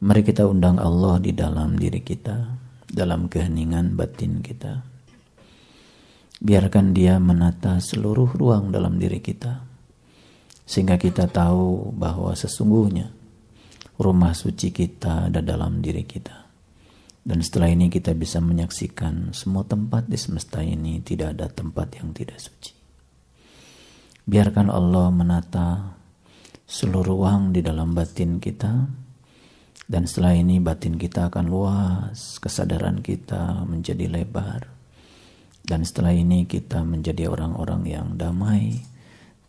Mari kita undang Allah di dalam diri kita, dalam keheningan batin kita. Biarkan Dia menata seluruh ruang dalam diri kita, sehingga kita tahu bahwa sesungguhnya rumah suci kita ada dalam diri kita. Dan setelah ini kita bisa menyaksikan semua tempat di semesta ini tidak ada tempat yang tidak suci. Biarkan Allah menata seluruh ruang di dalam batin kita, dan setelah ini batin kita akan luas, kesadaran kita menjadi lebar. Dan setelah ini kita menjadi orang-orang yang damai,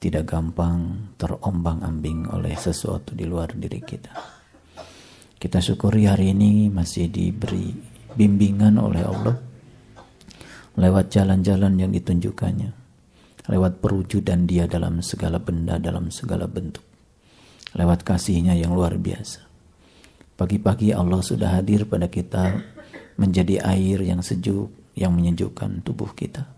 tidak gampang terombang-ambing oleh sesuatu di luar diri kita. Kita syukuri hari ini masih diberi bimbingan oleh Allah lewat jalan-jalan yang ditunjukkannya, lewat perwujudan Dia dalam segala benda, dalam segala bentuk, lewat kasih-Nya yang luar biasa. Pagi-pagi Allah sudah hadir pada kita menjadi air yang sejuk, yang menyejukkan tubuh kita.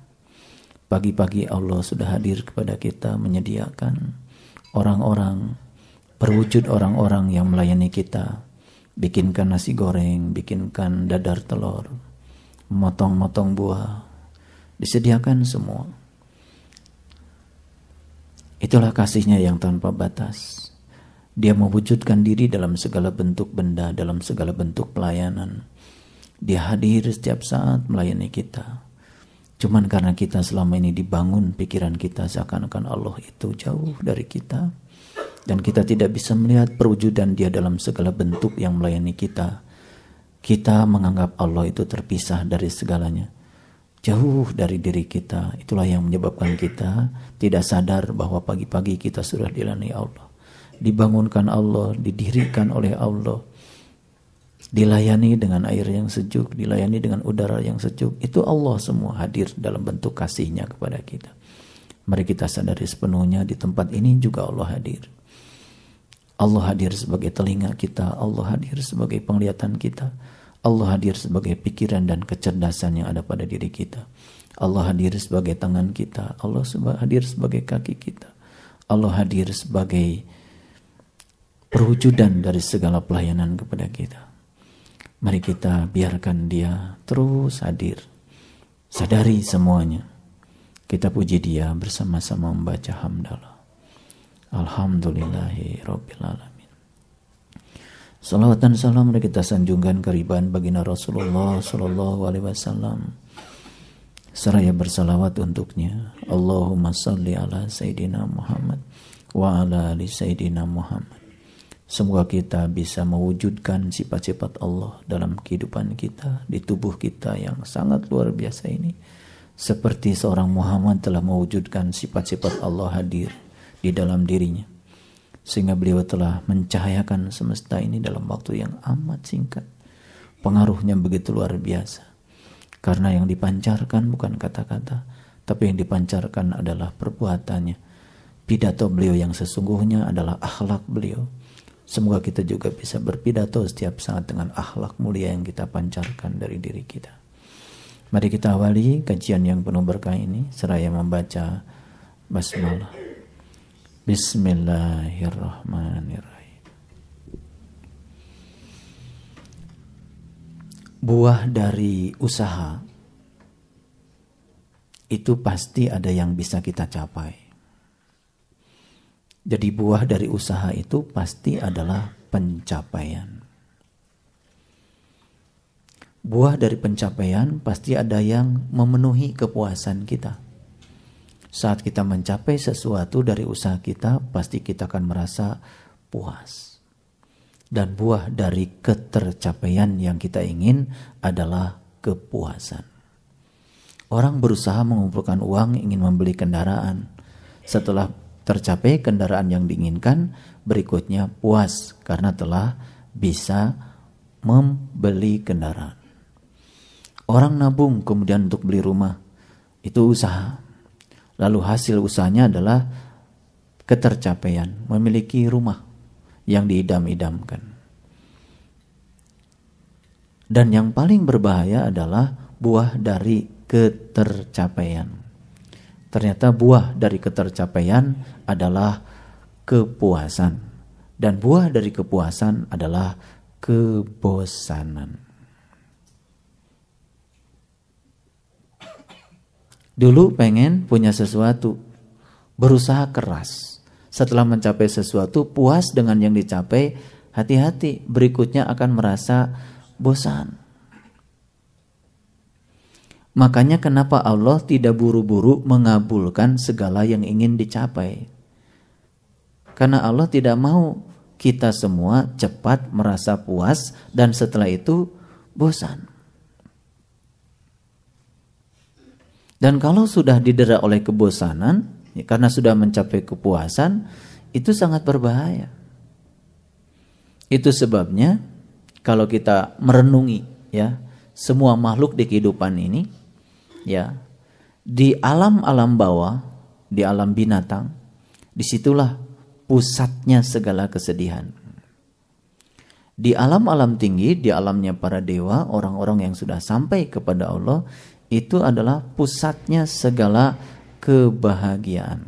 Pagi-pagi Allah sudah hadir kepada kita menyediakan orang-orang, berwujud orang-orang yang melayani kita, bikinkan nasi goreng, bikinkan dadar telur, motong-motong buah, disediakan semua. Itulah kasih-Nya yang tanpa batas. Dia mewujudkan diri dalam segala bentuk benda, dalam segala bentuk pelayanan. Dia hadir setiap saat melayani kita. Cuman karena kita selama ini dibangun pikiran kita seakan-akan Allah itu jauh dari kita, dan kita tidak bisa melihat perwujudan Dia dalam segala bentuk yang melayani kita. Kita menganggap Allah itu terpisah dari segalanya, jauh dari diri kita. Itulah yang menyebabkan kita tidak sadar bahwa pagi-pagi kita sudah dilayani Allah, dibangunkan Allah, didirikan oleh Allah, dilayani dengan air yang sejuk, dilayani dengan udara yang sejuk. Itu Allah semua hadir dalam bentuk kasih-Nya kepada kita. Mari kita sadari sepenuhnya di tempat ini juga Allah hadir. Allah hadir sebagai telinga kita, Allah hadir sebagai penglihatan kita, Allah hadir sebagai pikiran dan kecerdasan yang ada pada diri kita. Allah hadir sebagai tangan kita, Allah hadir sebagai kaki kita, Allah hadir sebagai perwujudan dari segala pelayanan kepada kita. Mari kita biarkan Dia terus hadir. Sadari semuanya. Kita puji Dia bersama-sama membaca hamdalah. Alhamdulillahi Rabbil Alamin. Salawat dan salam mari kita sanjungkan keriban baginda Rasulullah Sallallahu Alaihi Wasallam. Seraya bersalawat untuknya. Allahumma salli ala Sayyidina Muhammad wa ala ali Sayyidina Muhammad. Semoga kita bisa mewujudkan sifat-sifat Allah dalam kehidupan kita, di tubuh kita yang sangat luar biasa ini. Seperti seorang Muhammad telah mewujudkan sifat-sifat Allah hadir di dalam dirinya. Sehingga beliau telah mencahayakan semesta ini dalam waktu yang amat singkat. Pengaruhnya begitu luar biasa. Karena yang dipancarkan bukan kata-kata, tapi yang dipancarkan adalah perbuatannya. Pidato beliau yang sesungguhnya adalah akhlak beliau. Semoga kita juga bisa berpidato setiap saat dengan akhlak mulia yang kita pancarkan dari diri kita. Mari kita awali kajian yang penuh berkah ini seraya membaca basmalah. Bismillahirrahmanirrahim. Buah dari usaha itu pasti ada yang bisa kita capai. Jadi buah dari usaha itu pasti adalah pencapaian. Buah dari pencapaian pasti ada yang memenuhi kepuasan kita. Saat kita mencapai sesuatu dari usaha kita, pasti kita akan merasa puas. Dan buah dari ketercapaian yang kita ingin adalah kepuasan. Orang berusaha mengumpulkan uang, ingin membeli kendaraan. Setelah tercapai kendaraan yang diinginkan, berikutnya puas karena telah bisa membeli kendaraan. Orang nabung kemudian untuk beli rumah, itu usaha. Lalu hasil usahanya adalah ketercapaian, memiliki rumah yang diidam-idamkan. Dan yang paling berbahaya adalah buah dari ketercapaian. Ternyata buah dari ketercapaian adalah kepuasan. Dan buah dari kepuasan adalah kebosanan. Dulu pengen punya sesuatu, berusaha keras. Setelah mencapai sesuatu, puas dengan yang dicapai, hati-hati, berikutnya akan merasa bosan. Makanya kenapa Allah tidak buru-buru mengabulkan segala yang ingin dicapai. Karena Allah tidak mau kita semua cepat merasa puas dan setelah itu bosan. Dan kalau sudah didera oleh kebosanan, karena sudah mencapai kepuasan, itu sangat berbahaya. Itu sebabnya kalau kita merenungi ya semua makhluk di kehidupan ini, ya di alam-alam bawah, di alam binatang, disitulah pusatnya segala kesedihan. Di alam-alam tinggi, di alamnya para dewa, orang-orang yang sudah sampai kepada Allah, itu adalah pusatnya segala kebahagiaan.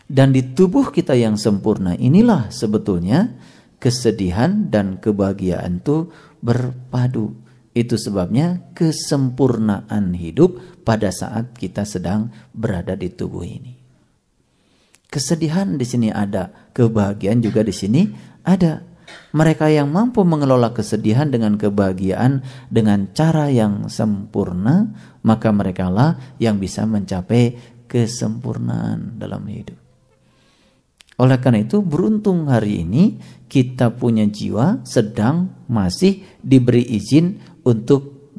Dan di tubuh kita yang sempurna inilah sebetulnya kesedihan dan kebahagiaan itu berpadu. Itu sebabnya kesempurnaan hidup pada saat kita sedang berada di tubuh ini. Kesedihan di sini ada, kebahagiaan juga di sini ada. Mereka yang mampu mengelola kesedihan dengan kebahagiaan dengan cara yang sempurna, maka merekalah yang bisa mencapai kesempurnaan dalam hidup. Oleh karena itu beruntung hari ini kita punya jiwa sedang masih diberi izin untuk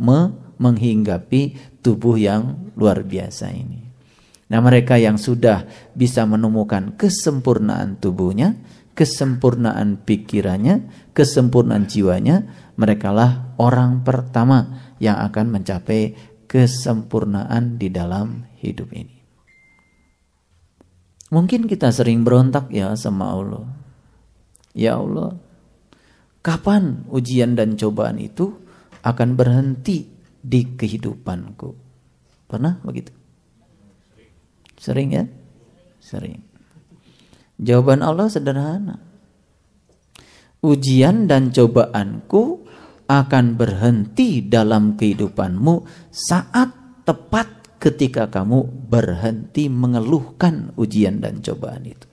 menghinggapi tubuh yang luar biasa ini. Nah, mereka yang sudah bisa menemukan kesempurnaan tubuhnya, kesempurnaan pikirannya, kesempurnaan jiwanya, merekalah orang pertama yang akan mencapai kesempurnaan di dalam hidup ini. Mungkin kita sering berontak ya sama Allah. Ya Allah, kapan ujian dan cobaan itu akan berhenti di kehidupanku? Pernah begitu? Sering ya? Sering. Jawaban Allah sederhana. Ujian dan cobaanku akan berhenti dalam kehidupanmu saat tepat ketika kamu berhenti mengeluhkan ujian dan cobaan itu.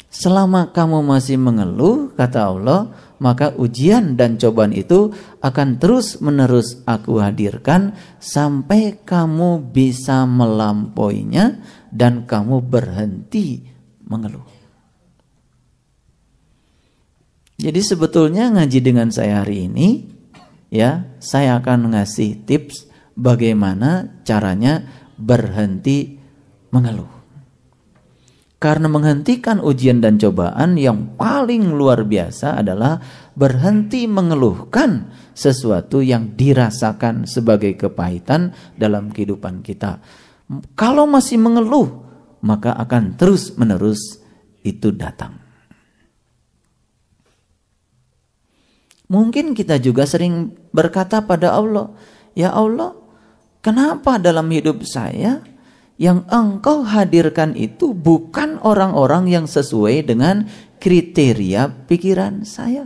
Selama kamu masih mengeluh, kata Allah, maka ujian dan cobaan itu akan terus-menerus aku hadirkan sampai kamu bisa melampauinya dan kamu berhenti mengeluh. Jadi sebetulnya ngaji dengan saya hari ini, ya, saya akan ngasih tips bagaimana caranya berhenti mengeluh. Karena menghentikan ujian dan cobaan yang paling luar biasa adalah berhenti mengeluhkan sesuatu yang dirasakan sebagai kepahitan dalam kehidupan kita. Kalau masih mengeluh, maka akan terus-menerus itu datang. Mungkin kita juga sering berkata pada Allah, ya Allah, kenapa dalam hidup saya yang engkau hadirkan itu bukan orang-orang yang sesuai dengan kriteria pikiran saya.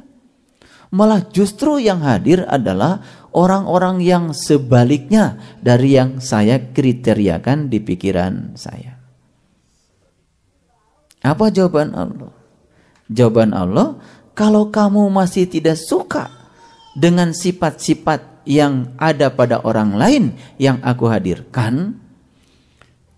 Malah justru yang hadir adalah orang-orang yang sebaliknya dari yang saya kriteriakan di pikiran saya. Apa jawaban Allah? Jawaban Allah, kalau kamu masih tidak suka dengan sifat-sifat yang ada pada orang lain yang aku hadirkan,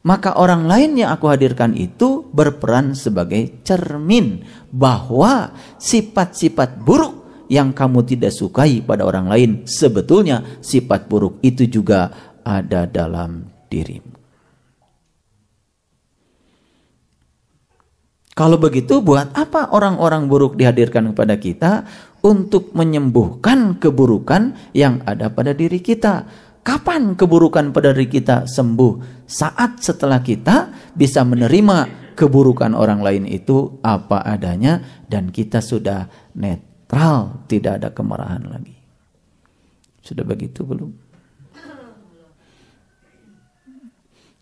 maka orang lain yang aku hadirkan itu berperan sebagai cermin bahwa sifat-sifat buruk yang kamu tidak sukai pada orang lain, sebetulnya sifat buruk itu juga ada dalam dirimu. Kalau begitu, buat apa orang-orang buruk dihadirkan kepada kita? Untuk menyembuhkan keburukan yang ada pada diri kita. Kapan keburukan pada diri kita sembuh? Saat setelah kita bisa menerima keburukan orang lain itu apa adanya dan kita sudah netral, tidak ada kemarahan lagi. Sudah begitu belum?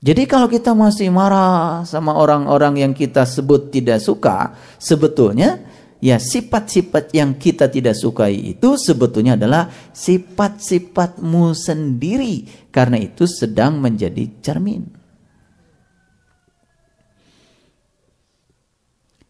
Jadi kalau kita masih marah sama orang-orang yang kita sebut tidak suka, sebetulnya ya sifat-sifat yang kita tidak sukai itu sebetulnya adalah sifat-sifatmu sendiri. Karena itu sedang menjadi cermin.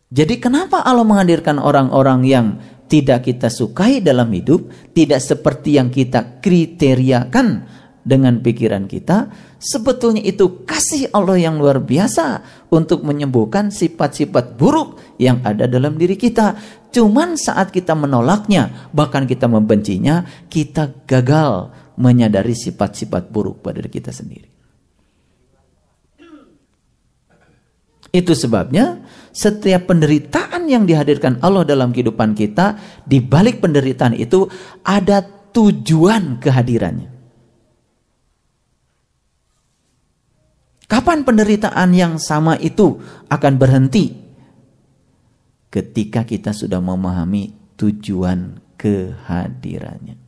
Jadi kenapa Allah menghadirkan orang-orang yang tidak kita sukai dalam hidup, tidak seperti yang kita kriteriakan dengan pikiran kita? Sebetulnya itu kasih Allah yang luar biasa untuk menyembuhkan sifat-sifat buruk yang ada dalam diri kita. Cuman saat kita menolaknya, bahkan kita membencinya, kita gagal menyadari sifat-sifat buruk pada diri kita sendiri. Itu sebabnya setiap penderitaan yang dihadirkan Allah dalam kehidupan kita, di balik penderitaan itu ada tujuan kehadirannya. Kapan penderitaan yang sama itu akan berhenti? Ketika kita sudah memahami tujuan kehadirannya.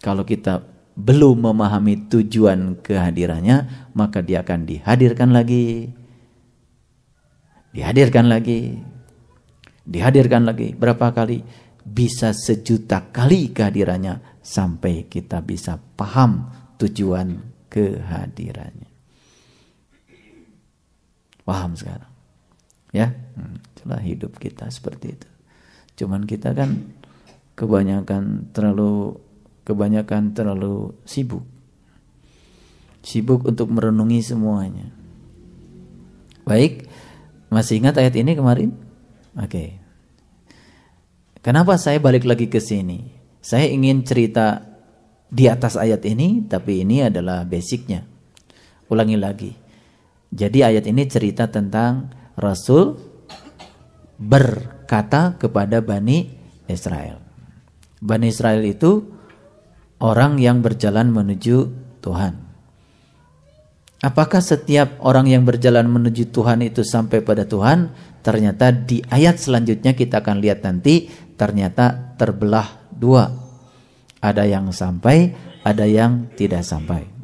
Kalau kita belum memahami tujuan kehadirannya, maka dia akan dihadirkan lagi. Dihadirkan lagi. Dihadirkan lagi. Berapa kali? Bisa 1.000.000 kali kehadirannya sampai kita bisa paham tujuan kehadirannya. Paham sekarang? Ya, itulah hidup kita seperti itu. Cuman kita kan kebanyakan terlalu sibuk. Sibuk untuk merenungi semuanya. Baik, masih ingat ayat ini kemarin? Oke. Kenapa saya balik lagi ke sini? Saya ingin cerita di atas ayat ini, tapi ini adalah basicnya. Ulangi lagi. Jadi ayat ini cerita tentang Rasul berkata kepada Bani Israel. Bani Israel itu orang yang berjalan menuju Tuhan. Apakah setiap orang yang berjalan menuju Tuhan itu sampai pada Tuhan? Ternyata di ayat selanjutnya kita akan lihat nanti, ternyata terbelah 2. Ada yang sampai, ada yang tidak sampai.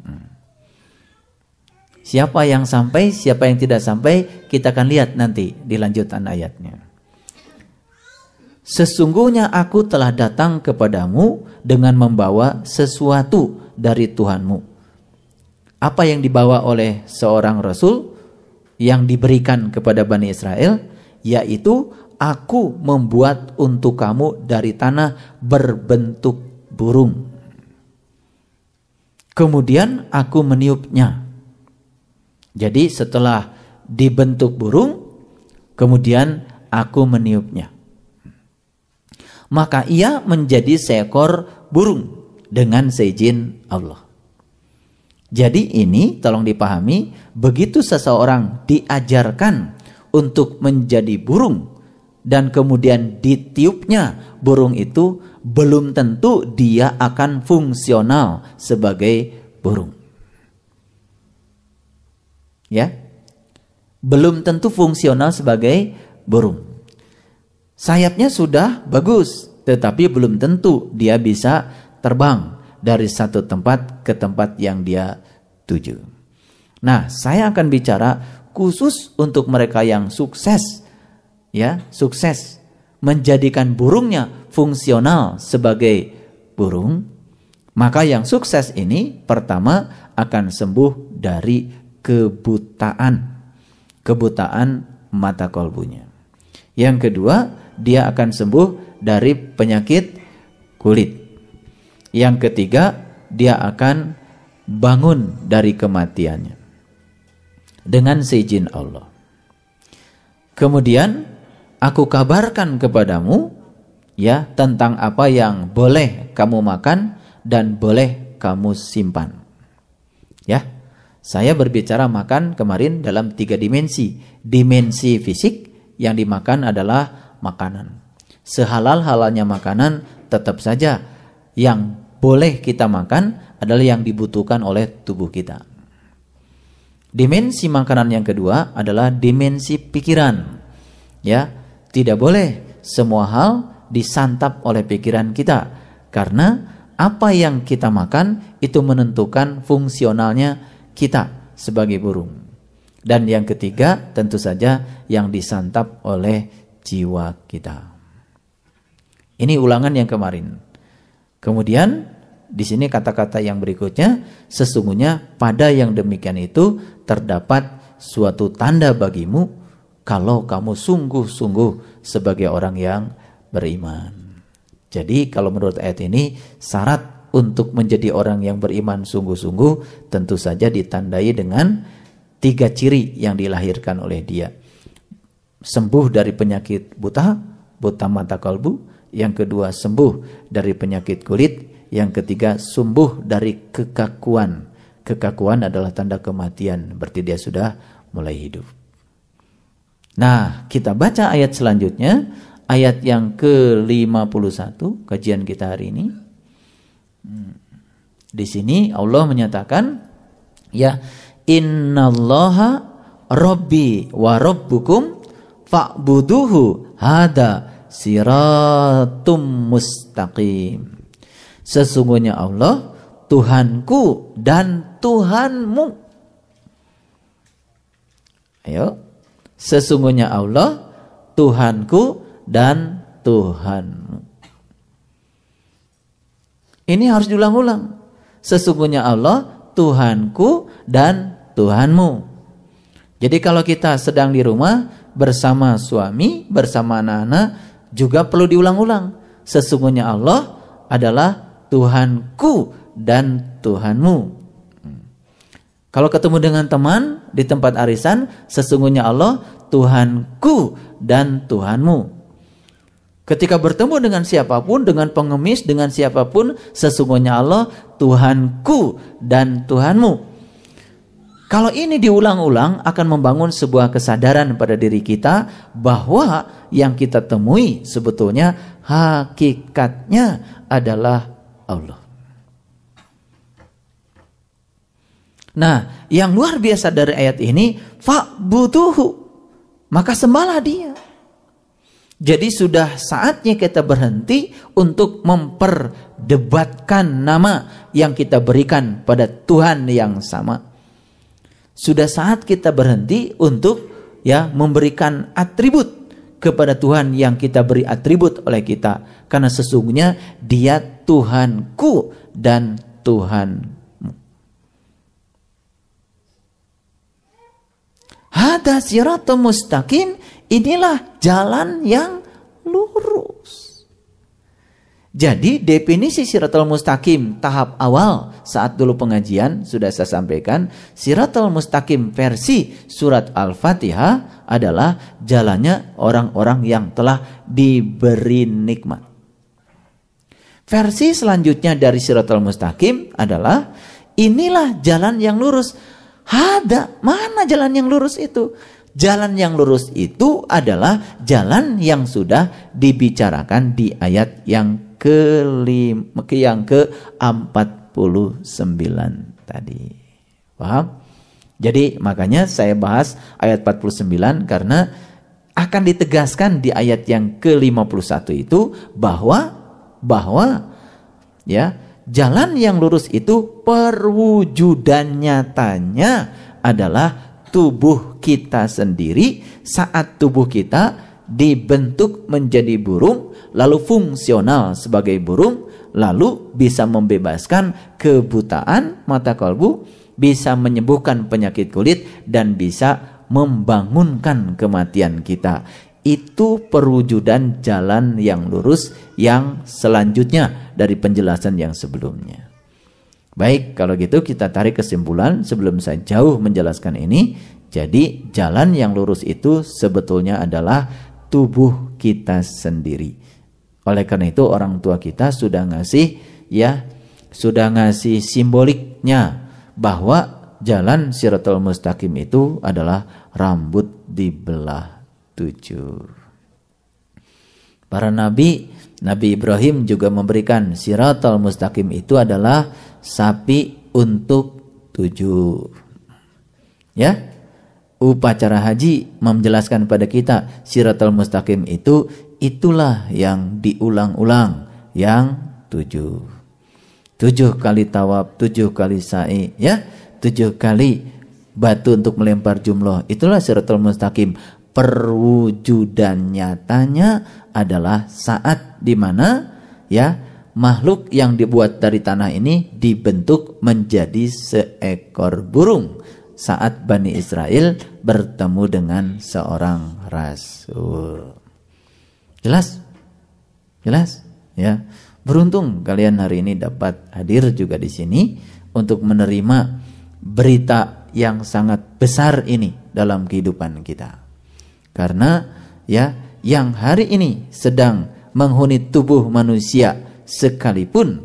Siapa yang sampai, siapa yang tidak sampai, kita akan lihat nanti di lanjutan ayatnya. Sesungguhnya aku telah datang kepadamu dengan membawa sesuatu dari Tuhanmu. Apa yang dibawa oleh seorang Rasul yang diberikan kepada Bani Israel? Yaitu, aku membuat untuk kamu dari tanah berbentuk burung. Kemudian aku meniupnya. Jadi setelah dibentuk burung, kemudian aku meniupnya. Maka ia menjadi seekor burung dengan seizin Allah. Jadi ini tolong dipahami, begitu seseorang diajarkan untuk menjadi burung dan kemudian ditiupnya burung itu, belum tentu dia akan fungsional sebagai burung. Ya, belum tentu fungsional sebagai burung. Sayapnya sudah bagus, tetapi belum tentu dia bisa terbang dari satu tempat ke tempat yang dia tuju. Nah, saya akan bicara khusus untuk mereka yang sukses, ya, sukses menjadikan burungnya fungsional sebagai burung. Maka yang sukses ini pertama akan sembuh dari kebutaan mata kolbunya. Yang kedua, dia akan sembuh dari penyakit kulit. Yang ketiga, dia akan bangun dari kematiannya dengan seizin Allah. Kemudian aku kabarkan kepadamu ya tentang apa yang boleh kamu makan dan boleh kamu simpan. Ya. Saya berbicara makan kemarin dalam 3 dimensi. Dimensi fisik, yang dimakan adalah makanan. Sehalal-halalnya makanan, tetap saja yang boleh kita makan adalah yang dibutuhkan oleh tubuh kita. Dimensi makanan yang kedua adalah dimensi pikiran. Ya, tidak boleh semua hal disantap oleh pikiran kita, karena apa yang kita makan itu menentukan fungsionalnya kita sebagai burung. Dan yang ketiga tentu saja yang disantap oleh jiwa kita. Ini ulangan yang kemarin. Kemudian di sini kata-kata yang berikutnya, sesungguhnya pada yang demikian itu terdapat suatu tanda bagimu kalau kamu sungguh-sungguh sebagai orang yang beriman. Jadi kalau menurut ayat ini syarat untuk menjadi orang yang beriman sungguh-sungguh tentu saja ditandai dengan 3 ciri yang dilahirkan oleh dia. Sembuh dari penyakit buta mata kalbu. Yang kedua sembuh dari penyakit kulit. Yang ketiga sembuh dari kekakuan. Kekakuan adalah tanda kematian, berarti dia sudah mulai hidup. Nah, kita baca ayat selanjutnya, ayat yang ke-51 kajian kita hari ini. Di sini Allah menyatakan, ya, innallaha rabbi wa rabbukum fa'buduhu hada siratum mustaqim. Sesungguhnya Allah Tuhanku dan Tuhanmu. Ayo. Sesungguhnya Allah Tuhanku dan Tuhanmu. Ini harus diulang-ulang. Sesungguhnya Allah Tuhanku dan Tuhanmu. Jadi kalau kita sedang di rumah bersama suami, bersama anak-anak, juga perlu diulang-ulang. Sesungguhnya Allah adalah Tuhanku dan Tuhanmu. Kalau ketemu dengan teman di tempat arisan, sesungguhnya Allah Tuhanku dan Tuhanmu. Ketika bertemu dengan siapapun, dengan pengemis, dengan siapapun, sesungguhnya Allah Tuhanku dan Tuhanmu. Kalau ini diulang-ulang akan membangun sebuah kesadaran pada diri kita bahwa yang kita temui sebetulnya hakikatnya adalah Allah. Nah, yang luar biasa dari ayat ini, fa'buduhu, maka sembahlah dia. Jadi sudah saatnya kita berhenti untuk memperdebatkan nama yang kita berikan pada Tuhan yang sama. Sudah saat kita berhenti untuk memberikan atribut kepada Tuhan yang kita beri atribut oleh kita, karena sesungguhnya Dia Tuhanku dan Tuhan. Hada siratul mustaqim, inilah jalan yang lurus. Jadi definisi siratul mustaqim tahap awal saat dulu pengajian sudah saya sampaikan, siratul mustaqim versi surat Al-Fatihah adalah jalannya orang-orang yang telah diberi nikmat. Versi selanjutnya dari siratul mustaqim adalah inilah jalan yang lurus. Ada, mana jalan yang lurus itu? Jalan yang lurus itu adalah jalan yang sudah dibicarakan di ayat yang ke-49 tadi. Paham? Jadi makanya saya bahas ayat 49 karena akan ditegaskan di ayat yang ke-51 itu bahwa jalan yang lurus itu perwujudan nyatanya adalah tubuh kita sendiri saat tubuh kita dibentuk menjadi burung, lalu fungsional sebagai burung, lalu bisa membebaskan kebutaan mata kalbu, bisa menyembuhkan penyakit kulit, dan bisa membangunkan kematian kita. Itu perwujudan jalan yang lurus yang selanjutnya dari penjelasan yang sebelumnya. Baik, kalau gitu kita tarik kesimpulan sebelum saya jauh menjelaskan ini. Jadi jalan yang lurus itu sebetulnya adalah tubuh kita sendiri. Oleh karena itu orang tua kita sudah ngasih simboliknya bahwa jalan Siratal Mustaqim itu adalah rambut dibelah 7. Para nabi Ibrahim juga memberikan Siratal Mustaqim itu adalah sapi untuk 7. Ya. Upacara haji menjelaskan pada kita Siratal Mustaqim itulah yang diulang-ulang, yang 7 kali tawaf, 7 kali sa'i, ya, 7 kali batu untuk melempar jumlah. Itulah siratal mustaqim. Perwujudan nyatanya adalah saat dimana ya makhluk yang dibuat dari tanah ini dibentuk menjadi seekor burung saat Bani Israel bertemu dengan seorang rasul. Jelas? Jelas? Ya. Beruntung kalian hari ini dapat hadir juga di sini untuk menerima berita yang sangat besar ini dalam kehidupan kita. Karena ya yang hari ini sedang menghuni tubuh manusia sekalipun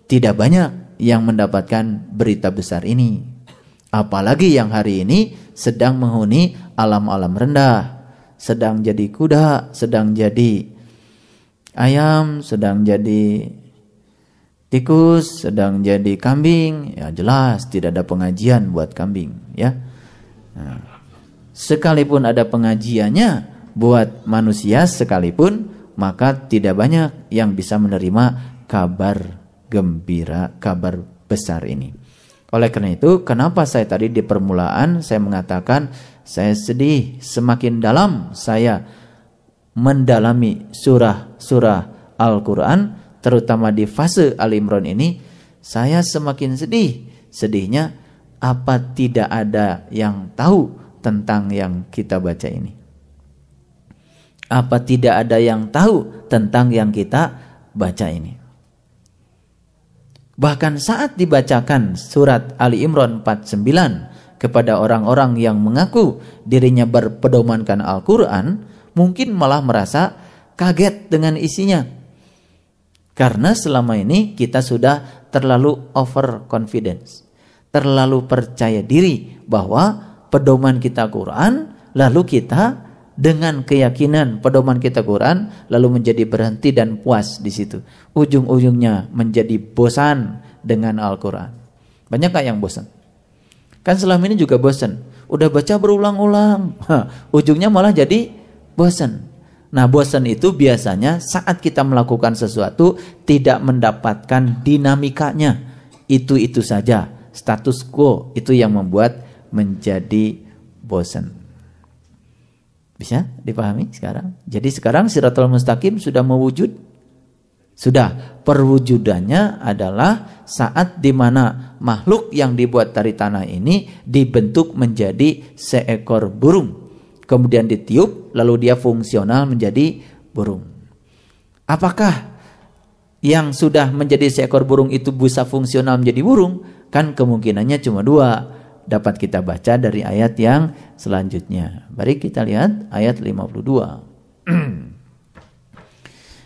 tidak banyak yang mendapatkan berita besar ini. Apalagi yang hari ini sedang menghuni alam-alam rendah, sedang jadi kuda, sedang jadi ayam, sedang jadi tikus, sedang jadi kambing. Ya jelas tidak ada pengajian buat kambing ya. Nah, sekalipun ada pengajiannya buat manusia sekalipun, maka tidak banyak yang bisa menerima kabar gembira, kabar besar ini. Oleh karena itu, kenapa saya tadi di permulaan saya mengatakan saya sedih, semakin dalam saya mendalami surah-surah Al-Quran, terutama di fase Ali Imran ini, saya semakin sedih. Sedihnya apa tidak ada yang tahu tentang yang kita baca ini? Apa tidak ada yang tahu tentang yang kita baca ini? Bahkan saat dibacakan surat Ali Imran 49 kepada orang-orang yang mengaku dirinya berpedomankan Al-Quran, mungkin malah merasa kaget dengan isinya. Karena selama ini kita sudah terlalu overconfidence, terlalu percaya diri bahwa pedoman kita Quran, lalu kita dengan keyakinan pedoman kita Quran, lalu menjadi berhenti dan puas di situ. Ujung-ujungnya menjadi bosan dengan Al-Quran. Banyak yang bosan? Kan selama ini juga bosan. Udah baca berulang-ulang, ujungnya malah jadi bosan. Nah, bosan itu biasanya saat kita melakukan sesuatu tidak mendapatkan dinamikanya. Itu saja, status quo itu yang membuat menjadi bosan. Bisa dipahami sekarang? Jadi sekarang Siratal Mustaqim sudah mewujud. Sudah, perwujudannya adalah saat dimana makhluk yang dibuat dari tanah ini dibentuk menjadi seekor burung. Kemudian ditiup, lalu dia fungsional menjadi burung. Apakah yang sudah menjadi seekor burung itu bisa fungsional menjadi burung? Kan kemungkinannya cuma dua. Dapat kita baca dari ayat yang selanjutnya. Mari kita lihat ayat 52.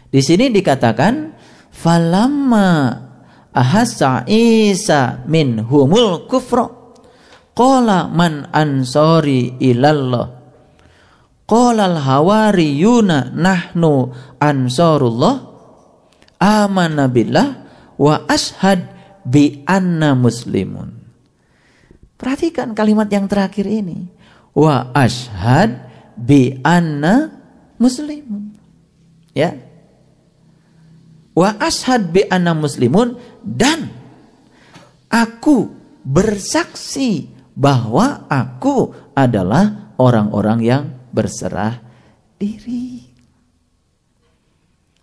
Di sini dikatakan falamma ahassa Isa minhumul kufra qala man ansari ilallah qala al hawariyuna nahnu ansarullah amanna billah wa ashhad bi anna muslimun. Perhatikan kalimat yang terakhir ini. Wa ashhad bi anna muslimun. Ya. Wa ashhad bi anna muslimun, dan aku bersaksi bahwa aku adalah orang-orang yang berserah diri.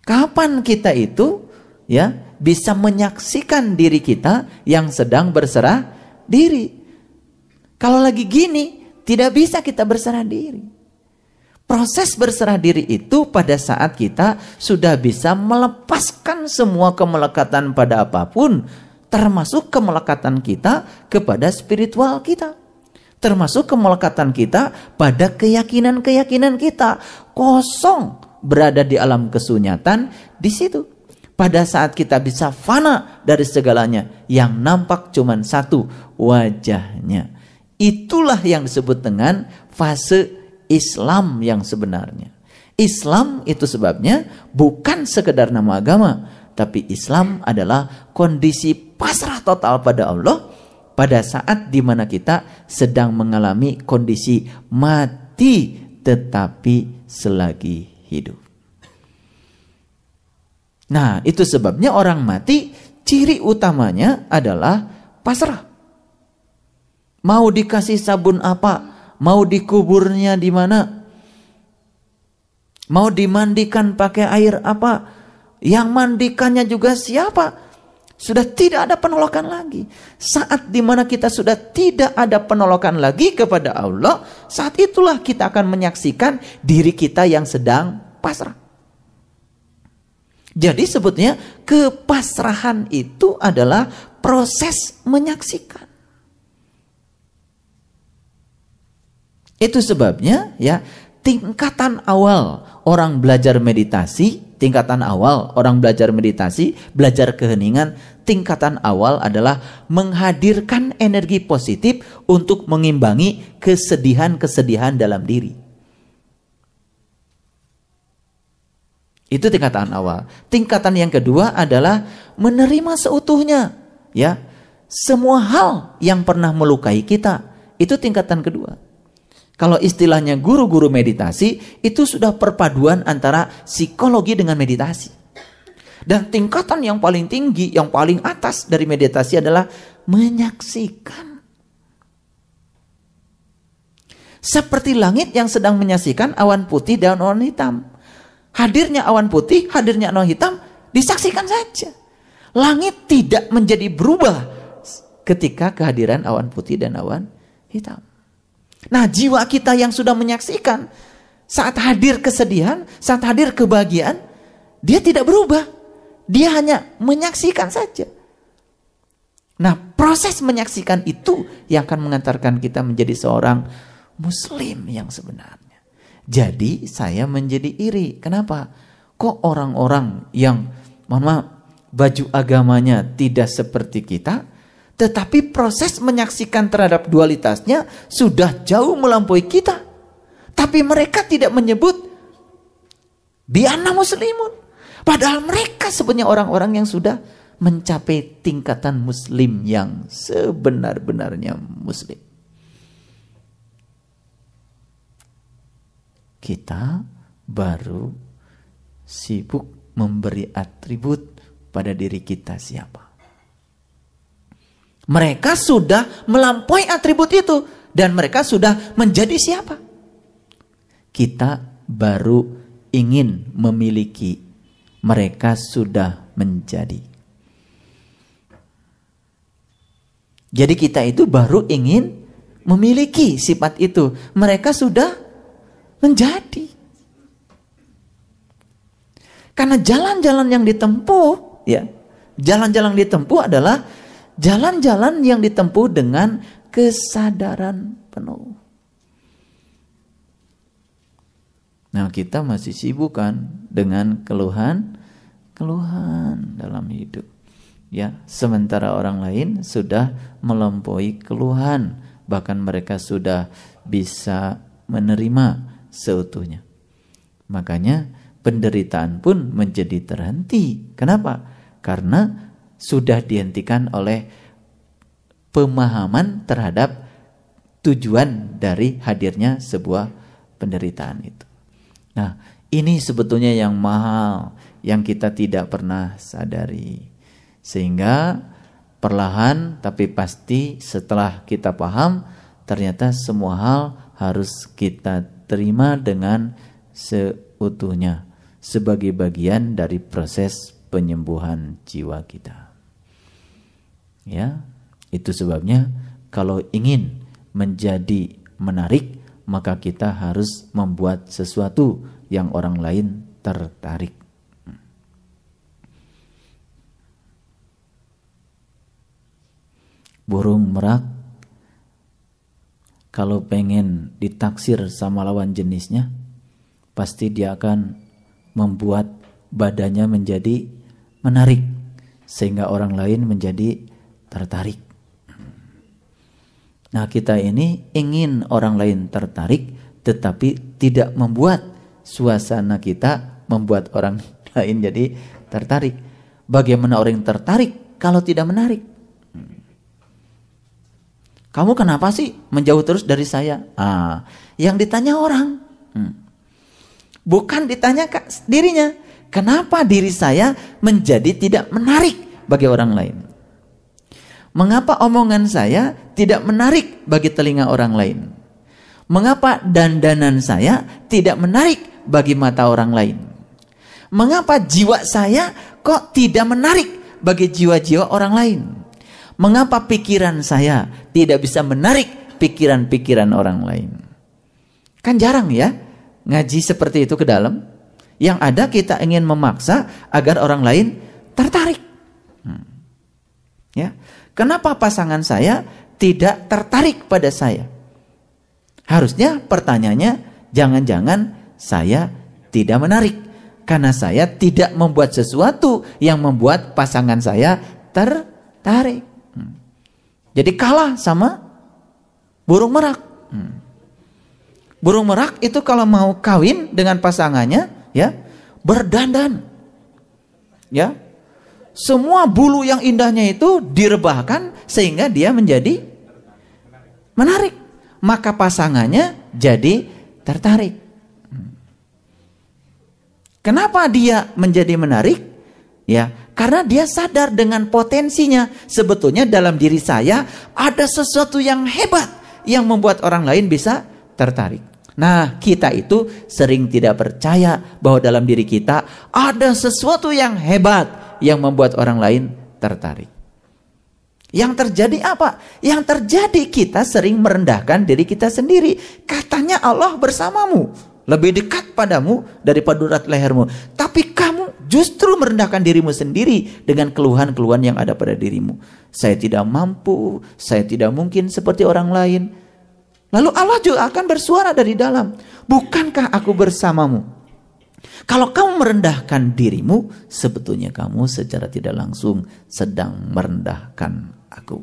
Kapan kita itu ya bisa menyaksikan diri kita yang sedang berserah diri? Kalau lagi gini, tidak bisa kita berserah diri. Proses berserah diri itu pada saat kita sudah bisa melepaskan semua kemelekatan pada apapun, termasuk kemelekatan kita kepada spiritual kita. Termasuk kemelekatan kita pada keyakinan-keyakinan kita. Kosong berada di alam kesunyatan di situ. Pada saat kita bisa fana dari segalanya, yang nampak cuma satu, wajahnya. Itulah yang disebut dengan fase Islam yang sebenarnya. Islam itu sebabnya bukan sekedar nama agama, tapi Islam adalah kondisi pasrah total pada Allah pada saat dimana kita sedang mengalami kondisi mati tetapi selagi hidup. Nah, itu sebabnya orang mati ciri utamanya adalah pasrah. Mau dikasih sabun apa? Mau dikuburnya di mana? Mau dimandikan pakai air apa? Yang mandikannya juga siapa? Sudah tidak ada penolakan lagi. Saat dimana kita sudah tidak ada penolakan lagi kepada Allah, saat itulah kita akan menyaksikan diri kita yang sedang pasrah. Jadi sebutnya kepasrahan itu adalah proses menyaksikan. Itu sebabnya ya, tingkatan awal orang belajar meditasi, belajar keheningan, tingkatan awal adalah menghadirkan energi positif untuk mengimbangi kesedihan-kesedihan dalam diri. Itu tingkatan awal. Tingkatan yang kedua adalah menerima seutuhnya, ya, semua hal yang pernah melukai kita. Itu tingkatan kedua. Kalau istilahnya guru-guru meditasi, itu sudah perpaduan antara psikologi dengan meditasi. Dan tingkatan yang paling tinggi, yang paling atas dari meditasi adalah menyaksikan. Seperti langit yang sedang menyaksikan awan putih dan awan hitam. Hadirnya awan putih, hadirnya awan hitam, disaksikan saja. Langit tidak menjadi berubah ketika kehadiran awan putih dan awan hitam. Nah, jiwa kita yang sudah menyaksikan, saat hadir kesedihan, saat hadir kebahagiaan, dia tidak berubah. Dia hanya menyaksikan saja. Nah, proses menyaksikan itu yang akan mengantarkan kita menjadi seorang muslim yang sebenarnya. Jadi saya menjadi iri. Kenapa? Kok orang-orang yang, mohon maaf, baju agamanya tidak seperti kita, tetapi proses menyaksikan terhadap dualitasnya sudah jauh melampaui kita. Tapi mereka tidak menyebut bi'anna muslimun. Padahal mereka sebenarnya orang-orang yang sudah mencapai tingkatan muslim yang sebenar-benarnya muslim. Kita baru sibuk memberi atribut pada diri kita siapa. Mereka sudah melampaui atribut itu dan mereka sudah menjadi siapa? Kita baru ingin memiliki, mereka sudah menjadi. Jadi kita itu baru ingin memiliki sifat itu, mereka sudah menjadi. Karena jalan-jalan yang ditempuh, ya, jalan-jalan yang ditempuh adalah jalan-jalan yang ditempuh dengan kesadaran penuh. Nah, kita masih sibuk kan dengan keluhan dalam hidup. Ya, sementara orang lain sudah melampaui keluhan, bahkan mereka sudah bisa menerima seutuhnya. Makanya penderitaan pun menjadi terhenti. Kenapa? Karena sudah dihentikan oleh pemahaman terhadap tujuan dari hadirnya sebuah penderitaan itu. Nah, ini sebetulnya yang mahal, yang kita tidak pernah sadari. Sehingga perlahan tapi pasti setelah kita paham, ternyata semua hal harus kita terima dengan seutuhnya sebagai bagian dari proses penyembuhan jiwa kita. Ya, itu sebabnya kalau ingin menjadi menarik, maka kita harus membuat sesuatu yang orang lain tertarik. Burung merak kalau pengen ditaksir sama lawan jenisnya, pasti dia akan membuat badannya menjadi menarik sehingga orang lain menjadi tertarik. Nah, kita ini ingin orang lain tertarik, tetapi tidak membuat suasana kita membuat orang lain jadi tertarik. Bagaimana orang tertarik kalau tidak menarik? Kamu kenapa sih menjauh terus dari saya? Yang ditanya orang, bukan ditanya dirinya. Kenapa diri saya menjadi tidak menarik bagi orang lain? Mengapa omongan saya tidak menarik bagi telinga orang lain? Mengapa dandanan saya tidak menarik bagi mata orang lain? Mengapa jiwa saya kok tidak menarik bagi jiwa-jiwa orang lain? Mengapa pikiran saya tidak bisa menarik pikiran-pikiran orang lain? Kan jarang ya ngaji seperti itu ke dalam. Yang ada kita ingin memaksa agar orang lain tertarik. Ya. Kenapa pasangan saya tidak tertarik pada saya? Harusnya pertanyaannya, jangan-jangan saya tidak menarik. Karena saya tidak membuat sesuatu yang membuat pasangan saya tertarik. Jadi kalah sama burung merak. Burung merak itu kalau mau kawin dengan pasangannya, ya, berdandan. Ya. Semua bulu yang indahnya itu direbahkan sehingga dia menjadi menarik. Maka pasangannya jadi tertarik. Kenapa dia menjadi menarik? Ya, karena dia sadar dengan potensinya. Sebetulnya dalam diri saya ada sesuatu yang hebat yang membuat orang lain bisa tertarik. Nah, kita itu sering tidak percaya bahwa dalam diri kita ada sesuatu yang hebat yang membuat orang lain tertarik. Yang terjadi apa? Yang terjadi kita sering merendahkan diri kita sendiri. Katanya Allah bersamamu, lebih dekat padamu daripada urat lehermu. Tapi kamu justru merendahkan dirimu sendiri dengan keluhan-keluhan yang ada pada dirimu. Saya tidak mampu, saya tidak mungkin seperti orang lain. Lalu Allah juga akan bersuara dari dalam. Bukankah aku bersamamu? Kalau kamu merendahkan dirimu, sebetulnya kamu secara tidak langsung sedang merendahkan aku.